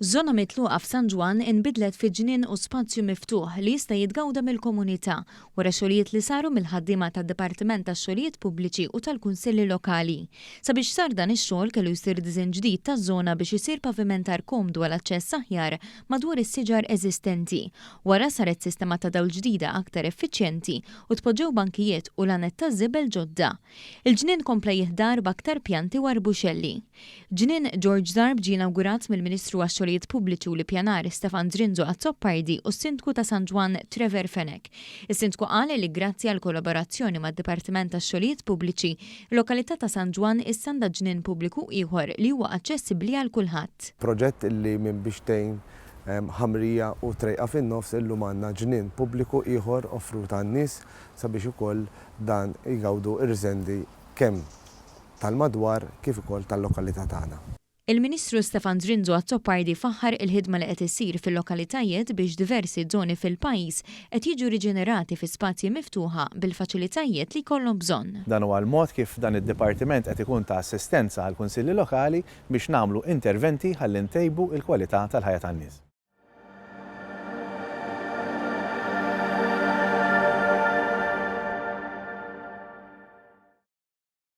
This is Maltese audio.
Żona mitluqa f'San Ġwan inbidlet fi ġnien u spazju miftuħ li jista' jitgawda mill-komunità wara xogħlijiet li saru mill-ħaddiema tad-Dipartiment tax-Xogħlijiet Pubbliċi u tal-Kunsilli Lokali. Sabiex sar dan ix-xogħol kellu jsir diżinn ġdid taż-żona biex isir pavimentar komdu għal aċċess aħjar madwar is-siġar eżistenti. Wara saret sistema ta' dawl ġdida aktar effiċjenti u tpoġġew bankijiet u lanet ta' żibel ġodda. Il-ġnien kompla jiħdar b'aktar pjanti u arbuxelli. Ġnien George Darb ġie inawgurat mill-Ministru għax-Xogħlijiet Pubbliċi u l-Ippjanar Stefan Drinzo Azzoppardi u s-Sindku ta' San Ġwan Trevor Fenek. Is-Sindku qal li grazzi għal kollaborazzjoni mad-Dipartiment tax-Xogħlijiet Pubbliċi, il-lokalità ta' San Ġwan issa għandha ġnien pubbliku ieħor li huwa aċċessibbli għal kulħadd. Proġett li minn bixtejn ħamrija u trejqa fin-nofs illum għandna ġnien pubbliku ieħor offrut għan-nies sabiex ukoll dan jgawdu irżendi kemm tal-madwar kif ukoll tal-lokalità tagħna. Il-Ministru Stefan Drinzo Azzoppardi faħħar il-ħidma li qed issir fil-lokalitajiet biex diversi żoni fil-pajjiż qed jiġu riġenerati fi spazji miftuħa bil-faċilitajiet li jkollhom bżonn. Dan huwa l-mod kif dan id-dipartiment qed ikun ta' assistenza għall kunsilli lokali biex nagħmlu interventi ħalli ntejbu l-kwalità tal-ħajja tan-nies.